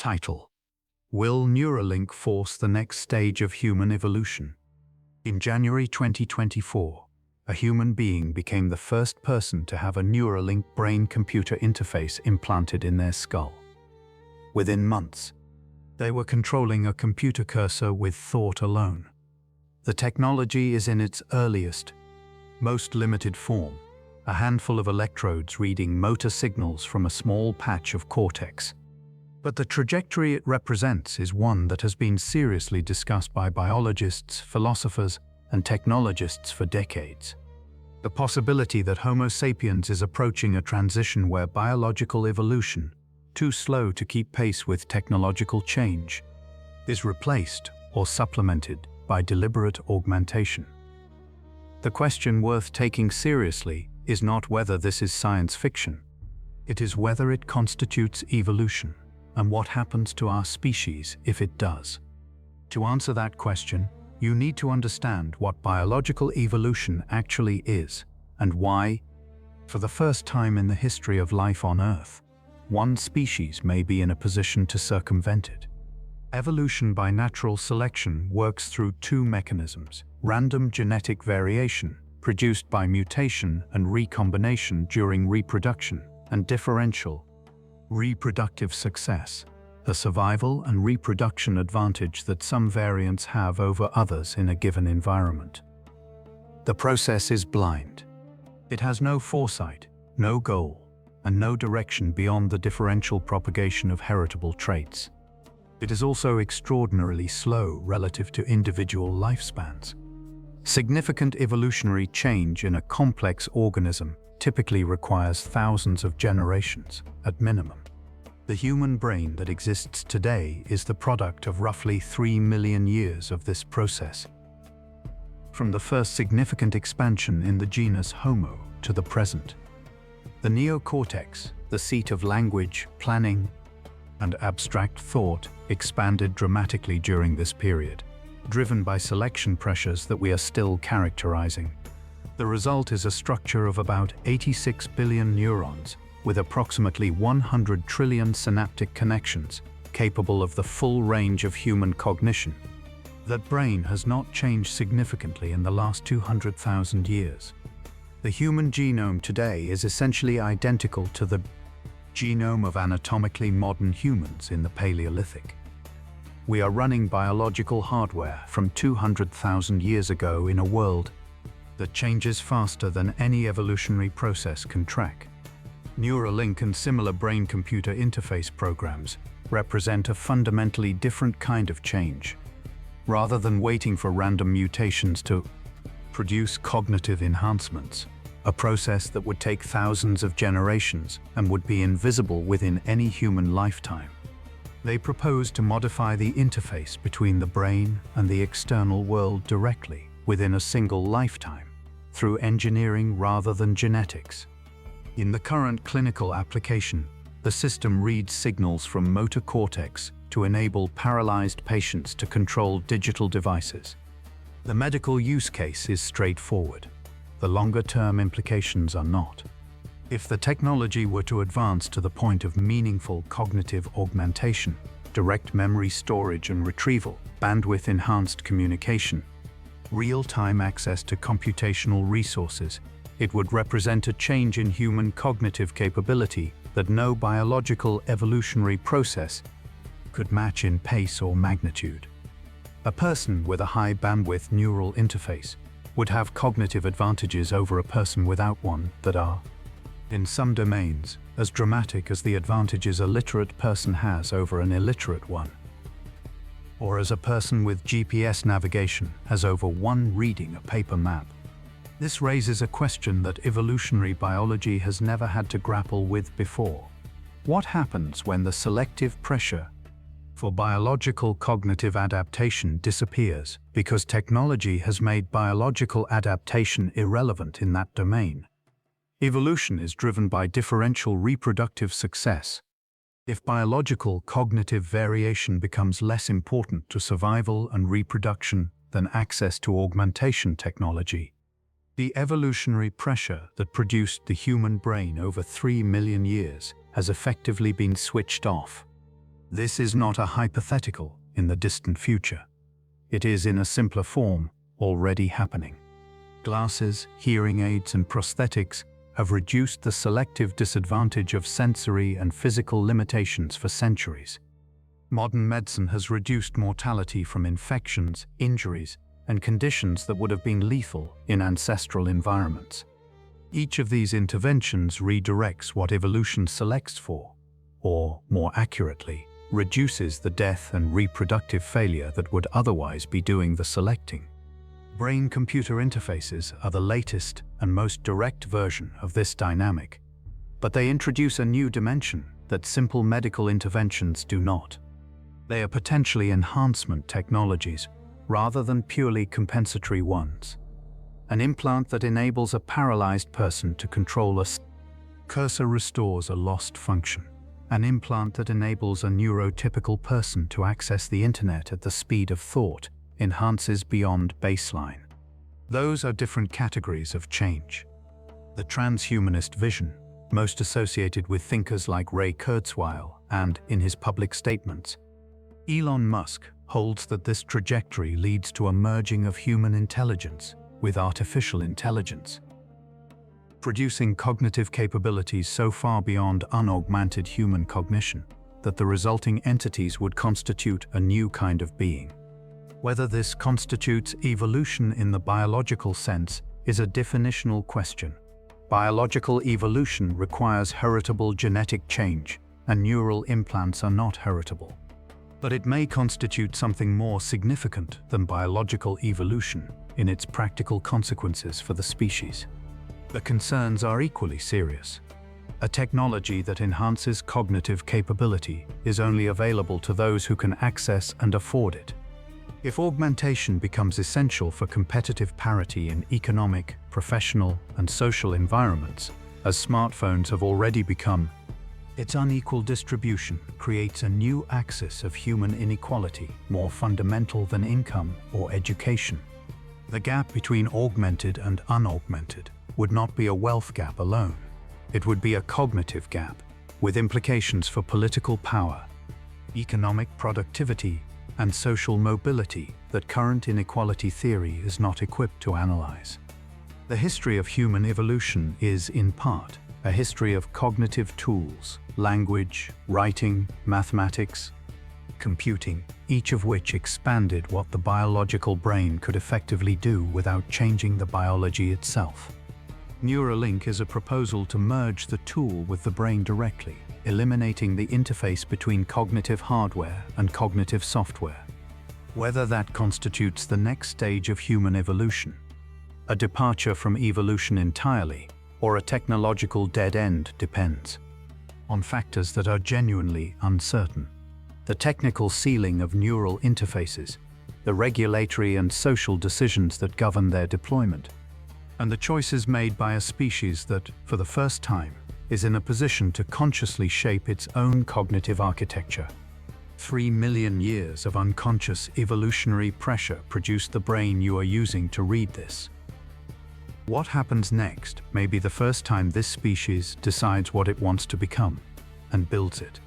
Title: Will Neuralink force the next stage of human evolution? In January 2024, a human being became the first person to have a Neuralink brain-computer interface implanted in their skull. Within months, they were controlling a computer cursor with thought alone. The technology is in its earliest, most limited form, a handful of electrodes reading motor signals from a small patch of cortex. But the trajectory it represents is one that has been seriously discussed by biologists, philosophers, and technologists for decades. The possibility that Homo sapiens is approaching a transition where biological evolution, too slow to keep pace with technological change, is replaced or supplemented by deliberate augmentation. The question worth taking seriously is not whether this is science fiction. It is whether it constitutes evolution, and what happens to our species if it does. To answer that question, you need to understand what biological evolution actually is, and why, for the first time in the history of life on Earth, one species may be in a position to circumvent it. Evolution by natural selection works through two mechanisms: random genetic variation, produced by mutation and recombination during reproduction, and differential reproductive success, a survival and reproduction advantage that some variants have over others in a given environment. The process is blind. It has no foresight, no goal, and no direction beyond the differential propagation of heritable traits. It is also extraordinarily slow relative to individual lifespans. Significant evolutionary change in a complex organism typically requires thousands of generations, at minimum. The human brain that exists today is the product of roughly 3 million years of this process. From the first significant expansion in the genus Homo to the present, the neocortex, the seat of language, planning, and abstract thought, expanded dramatically during this period, driven by selection pressures that we are still characterizing. The result is a structure of about 86 billion neurons, with approximately 100 trillion synaptic connections, capable of the full range of human cognition. That brain has not changed significantly in the last 200,000 years. The human genome today is essentially identical to the genome of anatomically modern humans in the Paleolithic. We are running biological hardware from 200,000 years ago in a world that changes faster than any evolutionary process can track. Neuralink and similar brain-computer interface programs represent a fundamentally different kind of change. Rather than waiting for random mutations to produce cognitive enhancements, a process that would take thousands of generations and would be invisible within any human lifetime, they propose to modify the interface between the brain and the external world directly within a single lifetime, through engineering rather than genetics. In the current clinical application, the system reads signals from motor cortex to enable paralyzed patients to control digital devices. The medical use case is straightforward. The longer-term implications are not. If the technology were to advance to the point of meaningful cognitive augmentation, direct memory storage and retrieval, bandwidth-enhanced communication, real-time access to computational resources, it would represent a change in human cognitive capability that no biological evolutionary process could match in pace or magnitude. A person with a high-bandwidth neural interface would have cognitive advantages over a person without one that are, in some domains, as dramatic as the advantages a literate person has over an illiterate one, or as a person with GPS navigation has over one reading a paper map. This raises a question that evolutionary biology has never had to grapple with before. What happens when the selective pressure for biological cognitive adaptation disappears because technology has made biological adaptation irrelevant in that domain? Evolution is driven by differential reproductive success. If biological cognitive variation becomes less important to survival and reproduction than access to augmentation technology, the evolutionary pressure that produced the human brain over 3 million years has effectively been switched off. This is not a hypothetical in the distant future. It is, in a simpler form, already happening. Glasses, hearing aids, and prosthetics have reduced the selective disadvantage of sensory and physical limitations for centuries. Modern medicine has reduced mortality from infections, injuries, and conditions that would have been lethal in ancestral environments. Each of these interventions redirects what evolution selects for, or, more accurately, reduces the death and reproductive failure that would otherwise be doing the selecting. Brain-computer interfaces are the latest and most direct version of this dynamic, but they introduce a new dimension that simple medical interventions do not. They are potentially enhancement technologies rather than purely compensatory ones. An implant that enables a paralyzed person to control a cursor restores a lost function. An implant that enables a neurotypical person to access the internet at the speed of thought enhances beyond baseline. Those are different categories of change. The transhumanist vision, most associated with thinkers like Ray Kurzweil and in his public statements, Elon Musk holds that this trajectory leads to a merging of human intelligence with artificial intelligence, producing cognitive capabilities so far beyond unaugmented human cognition that the resulting entities would constitute a new kind of being. Whether this constitutes evolution in the biological sense is a definitional question. Biological evolution requires heritable genetic change, and neural implants are not heritable. But it may constitute something more significant than biological evolution in its practical consequences for the species. The concerns are equally serious. A technology that enhances cognitive capability is only available to those who can access and afford it. If augmentation becomes essential for competitive parity in economic, professional, and social environments, as smartphones have already become, its unequal distribution creates a new axis of human inequality more fundamental than income or education. The gap between augmented and unaugmented would not be a wealth gap alone. It would be a cognitive gap, with implications for political power, economic productivity, and social mobility that current inequality theory is not equipped to analyze. The history of human evolution is, in part, a history of cognitive tools, language, writing, mathematics, computing, each of which expanded what the biological brain could effectively do without changing the biology itself. Neuralink is a proposal to merge the tool with the brain directly, eliminating the interface between cognitive hardware and cognitive software. Whether that constitutes the next stage of human evolution, a departure from evolution entirely, or a technological dead end depends on factors that are genuinely uncertain. The technical ceiling of neural interfaces, the regulatory and social decisions that govern their deployment, and the choices made by a species that, for the first time, is in a position to consciously shape its own cognitive architecture. 3 million years of unconscious evolutionary pressure produced the brain you are using to read this. What happens next may be the first time this species decides what it wants to become and builds it.